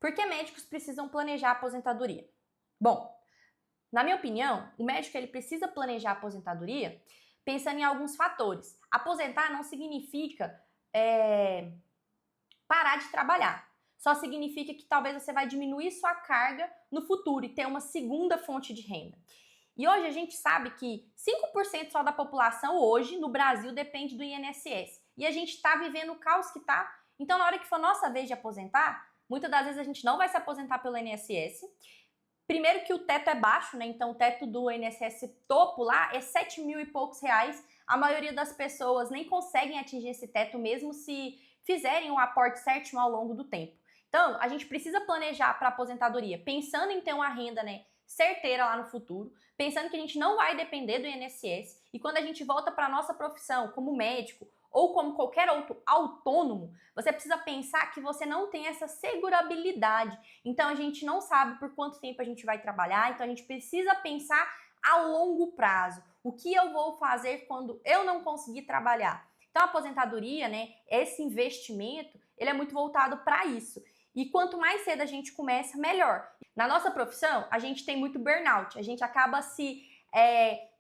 Por que médicos precisam planejar a aposentadoria? Bom, na minha opinião, o médico ele precisa planejar a aposentadoria pensando em alguns fatores. Aposentar não significa parar de trabalhar. Só significa que talvez você vai diminuir sua carga no futuro e ter uma segunda fonte de renda. E hoje a gente sabe que 5% só da população hoje no Brasil depende do INSS. E a gente está vivendo o caos que está. Então, na hora que for nossa vez de aposentar, muitas das vezes a gente não vai se aposentar pelo INSS. Primeiro que o teto é baixo, né? Então o teto do INSS topo lá é 7 mil e poucos reais. A maioria das pessoas nem conseguem atingir esse teto mesmo se fizerem um aporte certinho ao longo do tempo. Então, a gente precisa planejar para a aposentadoria, pensando em ter uma renda, né, certeira lá no futuro, pensando que a gente não vai depender do INSS e quando a gente volta para a nossa profissão como médico ou como qualquer outro autônomo, você precisa pensar que você não tem essa segurabilidade. Então a gente não sabe por quanto tempo a gente vai trabalhar, então a gente precisa pensar a longo prazo. O que eu vou fazer quando eu não conseguir trabalhar? Então a aposentadoria, né, esse investimento, ele é muito voltado para isso. E quanto mais cedo a gente começa, melhor. Na nossa profissão, a gente tem muito burnout, a gente acaba se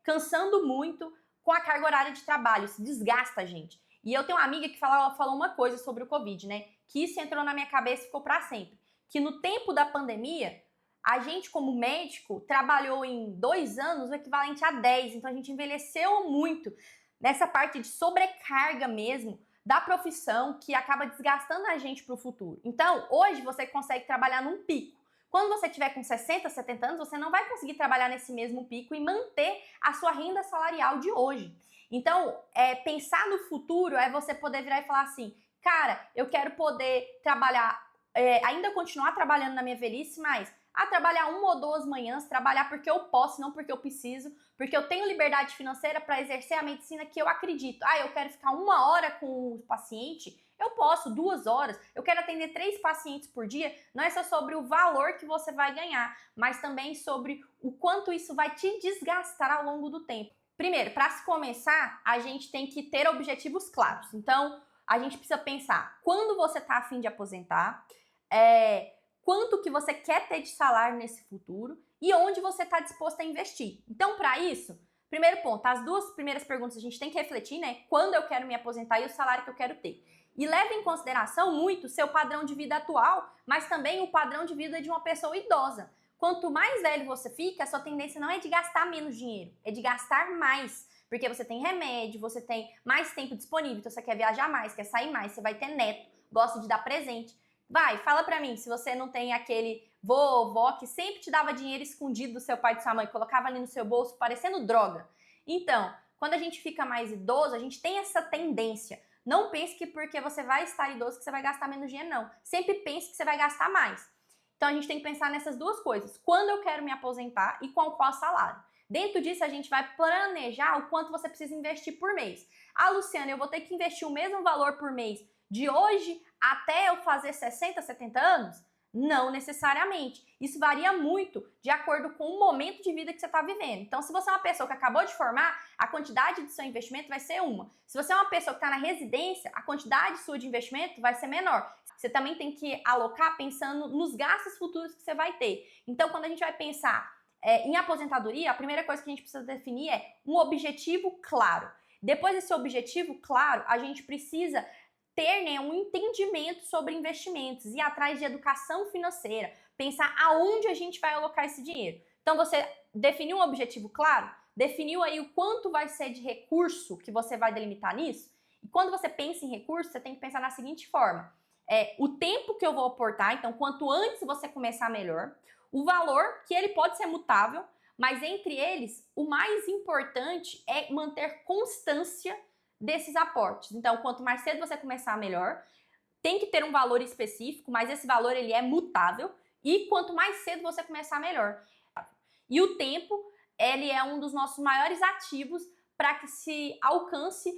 cansando muito com a carga horária de trabalho, isso desgasta a gente. E eu tenho uma amiga que falou uma coisa sobre o Covid, né? Que isso entrou na minha cabeça e ficou para sempre. Que no tempo da pandemia, a gente como médico trabalhou em 2 anos o equivalente a 10. Então a gente envelheceu muito nessa parte de sobrecarga mesmo da profissão que acaba desgastando a gente para o futuro. Então hoje você consegue trabalhar num pico. Quando você tiver com 60, 70 anos, você não vai conseguir trabalhar nesse mesmo pico e manter a sua renda salarial de hoje. Então, pensar no futuro é você poder virar e falar assim, cara, eu quero poder trabalhar, ainda continuar trabalhando na minha velhice, mas trabalhar 1 ou 2 manhãs, trabalhar porque eu posso, não porque eu preciso, porque eu tenho liberdade financeira para exercer a medicina que eu acredito. Eu quero ficar 1 hora com o paciente, eu posso, 2 horas, eu quero atender 3 pacientes por dia, não é só sobre o valor que você vai ganhar, mas também sobre o quanto isso vai te desgastar ao longo do tempo. Primeiro, para se começar, a gente tem que ter objetivos claros. Então, a gente precisa pensar quando você está a fim de aposentar, quanto que você quer ter de salário nesse futuro e onde você está disposto a investir. Então, para isso, primeiro ponto, as 2 primeiras perguntas a gente tem que refletir, né? Quando eu quero me aposentar e o salário que eu quero ter. E leve em consideração muito o seu padrão de vida atual, mas também o padrão de vida de uma pessoa idosa. Quanto mais velho você fica, a sua tendência não é de gastar menos dinheiro, é de gastar mais. Porque você tem remédio, você tem mais tempo disponível, então você quer viajar mais, quer sair mais, você vai ter neto, gosta de dar presente. Vai, fala pra mim, se você não tem aquele vovó que sempre te dava dinheiro escondido do seu pai e de sua mãe, colocava ali no seu bolso parecendo droga. Então, quando a gente fica mais idoso, a gente tem essa tendência. Não pense que porque você vai estar idoso que você vai gastar menos dinheiro, não. Sempre pense que você vai gastar mais. Então a gente tem que pensar nessas 2 coisas. Quando eu quero me aposentar e com qual salário. Dentro disso a gente vai planejar o quanto você precisa investir por mês. Luciana, eu vou ter que investir o mesmo valor por mês de hoje até eu fazer 60, 70 anos? Não necessariamente. Isso varia muito de acordo com o momento de vida que você está vivendo. Então, se você é uma pessoa que acabou de formar, a quantidade do seu investimento vai ser uma. Se você é uma pessoa que está na residência, a quantidade sua de investimento vai ser menor. Você também tem que alocar pensando nos gastos futuros que você vai ter. Então, quando a gente vai pensar em aposentadoria, a primeira coisa que a gente precisa definir é um objetivo claro. Depois desse objetivo claro, a gente precisa ter, né, um entendimento sobre investimentos, ir atrás de educação financeira, pensar aonde a gente vai alocar esse dinheiro. Então você definiu um objetivo claro, definiu aí o quanto vai ser de recurso que você vai delimitar nisso, e quando você pensa em recurso, você tem que pensar na seguinte forma, o tempo que eu vou aportar, então quanto antes você começar melhor, o valor que ele pode ser mutável, mas entre eles, o mais importante é manter constância desses aportes. Então, quanto mais cedo você começar, melhor. Tem que ter um valor específico, mas esse valor ele é mutável. E quanto mais cedo você começar, melhor. E o tempo, ele é um dos nossos maiores ativos para que se alcance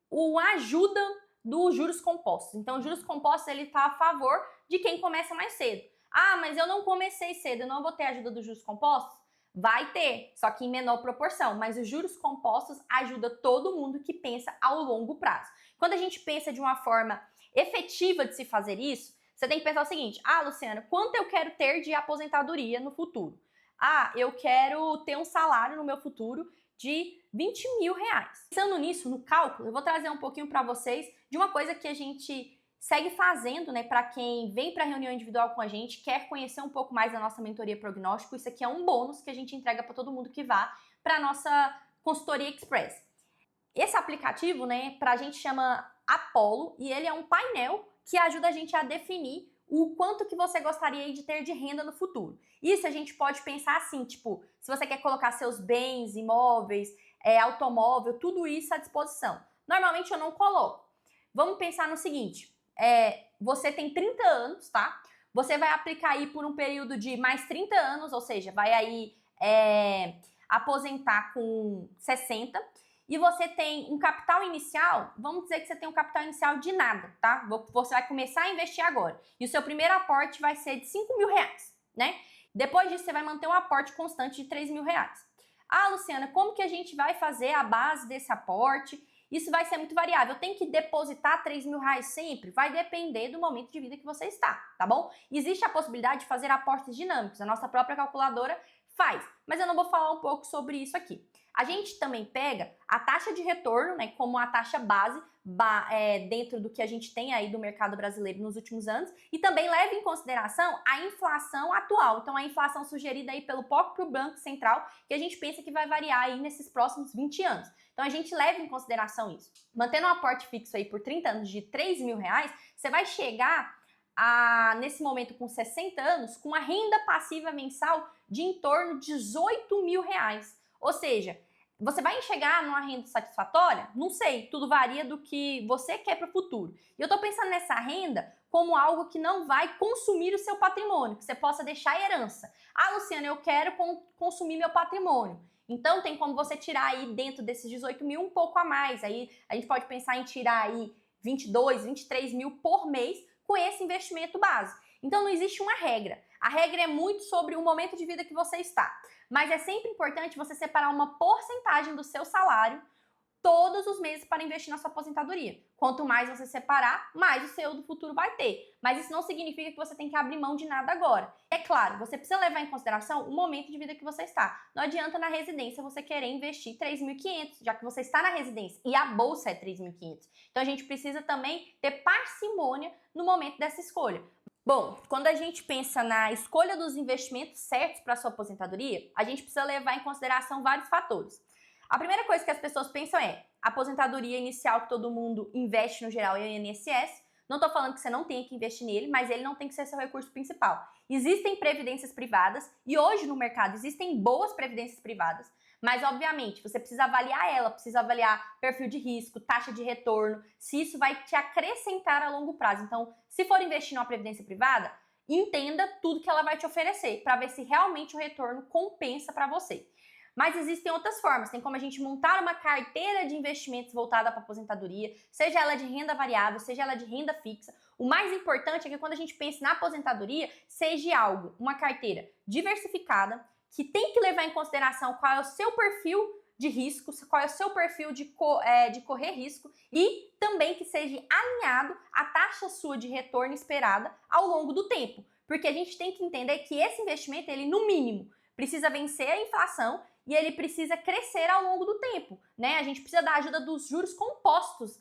uma ajuda dos juros compostos. Então, os juros compostos, ele está a favor de quem começa mais cedo. Mas eu não comecei cedo, eu não vou ter ajuda dos juros compostos? Vai ter, só que em menor proporção, mas os juros compostos ajudam todo mundo que pensa ao longo prazo. Quando a gente pensa de uma forma efetiva de se fazer isso, Você tem que pensar o seguinte: ah, Luciana, quanto eu quero ter de aposentadoria no futuro? Ah, eu quero ter um salário no meu futuro de 20 mil reais. Pensando nisso, no cálculo, eu vou trazer um pouquinho para vocês de uma coisa que a gente segue fazendo, né, para quem vem para a reunião individual com a gente, quer conhecer um pouco mais da nossa mentoria prognóstico. Isso aqui é um bônus que a gente entrega para todo mundo que vá para nossa consultoria express. Esse aplicativo, né, pra gente chama Apollo e ele é um painel que ajuda a gente a definir o quanto que você gostaria de ter de renda no futuro. Isso a gente pode pensar assim, tipo, se você quer colocar seus bens, imóveis, automóvel, tudo isso à disposição. Normalmente eu não coloco. Vamos pensar no seguinte, você tem 30 anos, tá? Você vai aplicar aí por um período de mais 30 anos, ou seja, vai aí aposentar com 60, e você tem um capital inicial, vamos dizer que você tem um capital inicial de nada, tá? Você vai começar a investir agora. E o seu primeiro aporte vai ser de 5 mil reais, né? Depois disso, você vai manter um aporte constante de 3 mil reais. Ah, Luciana, como que a gente vai fazer a base desse aporte? Isso vai ser muito variável. Tem que depositar 3 mil reais sempre? Vai depender do momento de vida que você está, tá bom? Existe a possibilidade de fazer aportes dinâmicos. A nossa própria calculadora faz, mas eu não vou falar um pouco sobre isso aqui. A gente também pega a taxa de retorno, né, como a taxa base dentro do que a gente tem aí do mercado brasileiro nos últimos anos e também leva em consideração a inflação atual. Então, a inflação sugerida aí pelo próprio Banco Central, que a gente pensa que vai variar aí nesses próximos 20 anos. Então, a gente leva em consideração isso. Mantendo um aporte fixo aí por 30 anos de 3 mil reais, você vai chegar nesse momento com 60 anos, com a renda passiva mensal de em torno de 18 mil reais. Ou seja, você vai chegar numa renda satisfatória? Não sei, tudo varia do que você quer para o futuro. E eu estou pensando nessa renda como algo que não vai consumir o seu patrimônio, que você possa deixar herança. Ah, Luciana, eu quero consumir meu patrimônio. Então tem como você tirar aí dentro desses 18 mil um pouco a mais. Aí a gente pode pensar em tirar aí 22, 23 mil por mês com esse investimento base. Então não existe uma regra. A regra é muito sobre o momento de vida que você está. Mas é sempre importante você separar uma porcentagem do seu salário todos os meses para investir na sua aposentadoria. Quanto mais você separar, mais o seu do futuro vai ter. Mas isso não significa que você tem que abrir mão de nada agora. É claro, você precisa levar em consideração o momento de vida que você está. Não adianta na residência você querer investir 3.500, já que você está na residência e a bolsa é 3.500. Então a gente precisa também ter parcimônia no momento dessa escolha. Bom, quando a gente pensa na escolha dos investimentos certos para a sua aposentadoria, a gente precisa levar em consideração vários fatores. A primeira coisa que as pessoas pensam é a aposentadoria inicial que todo mundo investe no geral é o INSS. Não estou falando que você não tenha que investir nele, mas ele não tem que ser seu recurso principal. Existem previdências privadas e hoje no mercado existem boas previdências privadas, mas obviamente você precisa avaliar ela, precisa avaliar perfil de risco, taxa de retorno, se isso vai te acrescentar a longo prazo. Então, se for investir numa previdência privada, entenda tudo que ela vai te oferecer para ver se realmente o retorno compensa para você. Mas existem outras formas, tem como a gente montar uma carteira de investimentos voltada para a aposentadoria, seja ela de renda variável, seja ela de renda fixa. O mais importante é que quando a gente pensa na aposentadoria, seja algo, uma carteira diversificada, que tem que levar em consideração qual é o seu perfil de risco, qual é o seu perfil de correr risco e também que seja alinhado à taxa sua de retorno esperada ao longo do tempo. Porque a gente tem que entender que esse investimento, ele no mínimo, precisa vencer a inflação e ele precisa crescer ao longo do tempo, né? A gente precisa da ajuda dos juros compostos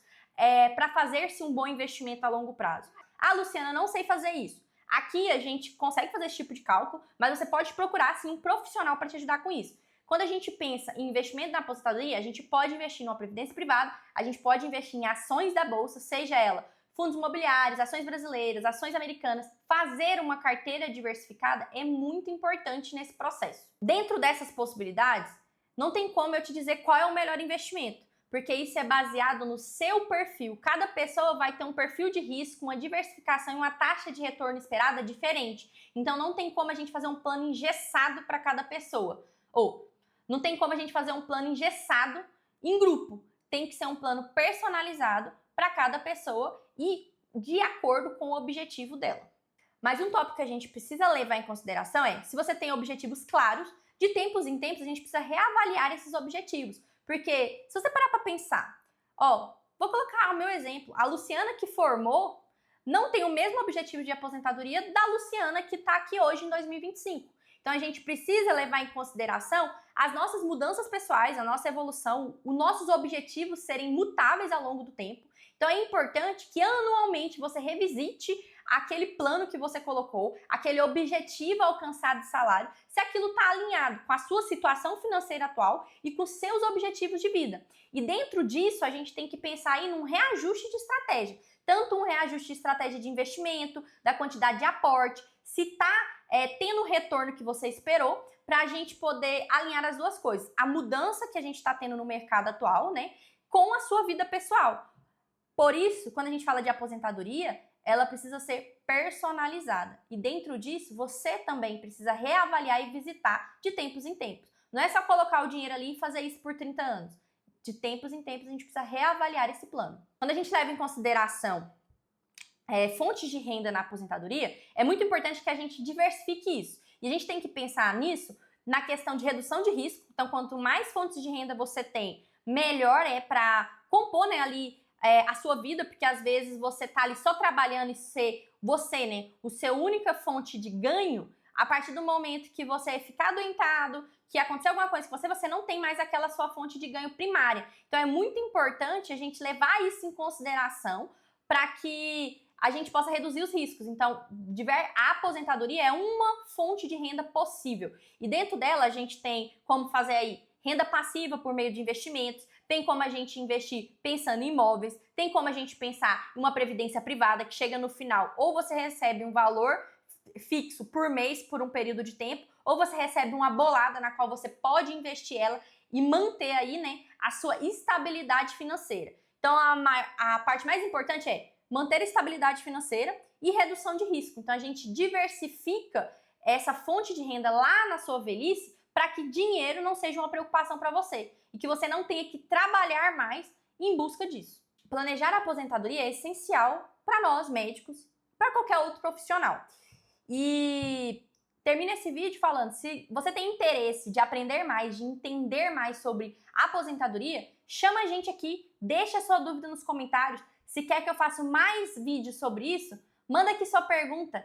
para fazer-se um bom investimento a longo prazo. Ah, Luciana, não sei fazer isso. Aqui a gente consegue fazer esse tipo de cálculo, mas você pode procurar sim um profissional para te ajudar com isso. Quando a gente pensa em investimento na aposentadoria, a gente pode investir numa previdência privada, a gente pode investir em ações da bolsa, seja ela fundos imobiliários, ações brasileiras, ações americanas. Fazer uma carteira diversificada é muito importante nesse processo. Dentro dessas possibilidades, não tem como eu te dizer qual é o melhor investimento, porque isso é baseado no seu perfil. Cada pessoa vai ter um perfil de risco, uma diversificação e uma taxa de retorno esperada diferente. Então não tem como a gente fazer um plano engessado para cada pessoa. Ou não tem como a gente fazer um plano engessado em grupo. Tem que ser um plano personalizado para cada pessoa e de acordo com o objetivo dela. Mas um tópico que a gente precisa levar em consideração é, se você tem objetivos claros, de tempos em tempos a gente precisa reavaliar esses objetivos. Porque se você parar para pensar, vou colocar o meu exemplo, a Luciana que formou não tem o mesmo objetivo de aposentadoria da Luciana que está aqui hoje em 2025. Então a gente precisa levar em consideração as nossas mudanças pessoais, a nossa evolução, os nossos objetivos serem mutáveis ao longo do tempo. Então é importante que anualmente você revisite aquele plano que você colocou, aquele objetivo alcançado de salário, se aquilo está alinhado com a sua situação financeira atual e com seus objetivos de vida. E dentro disso, a gente tem que pensar aí num reajuste de estratégia. Tanto um reajuste de estratégia de investimento, da quantidade de aporte, se está tendo o retorno que você esperou, para a gente poder alinhar as duas coisas. A mudança que a gente está tendo no mercado atual, né, com a sua vida pessoal. Por isso, quando a gente fala de aposentadoria, ela precisa ser personalizada. E dentro disso, você também precisa reavaliar e visitar de tempos em tempos. Não é só colocar o dinheiro ali e fazer isso por 30 anos. De tempos em tempos, a gente precisa reavaliar esse plano. Quando a gente leva em consideração fontes de renda na aposentadoria, é muito importante que a gente diversifique isso. E a gente tem que pensar nisso na questão de redução de risco. Então, quanto mais fontes de renda você tem, melhor é para compor, né, ali a sua vida, porque às vezes você tá ali só trabalhando e ser você, né, o seu única fonte de ganho. A partir do momento que você ficar adoentado, que acontecer alguma coisa com você não tem mais aquela sua fonte de ganho primária. Então é muito importante a gente levar isso em consideração para que a gente possa reduzir os riscos. Então, a aposentadoria é uma fonte de renda possível. E dentro dela a gente tem como fazer aí renda passiva por meio de investimentos, tem como a gente investir pensando em imóveis, tem como a gente pensar em uma previdência privada que chega no final, ou você recebe um valor fixo por mês por um período de tempo, ou você recebe uma bolada na qual você pode investir ela e manter aí, né, a sua estabilidade financeira. Então a parte mais importante é manter a estabilidade financeira e redução de risco. Então a gente diversifica essa fonte de renda lá na sua velhice para que dinheiro não seja uma preocupação para você e que você não tenha que trabalhar mais em busca disso. Planejar a aposentadoria é essencial para nós médicos, para qualquer outro profissional. E termino esse vídeo falando, se você tem interesse de aprender mais, de entender mais sobre aposentadoria, chama a gente aqui, deixa a sua dúvida nos comentários. Se quer que eu faça mais vídeos sobre isso, manda aqui sua pergunta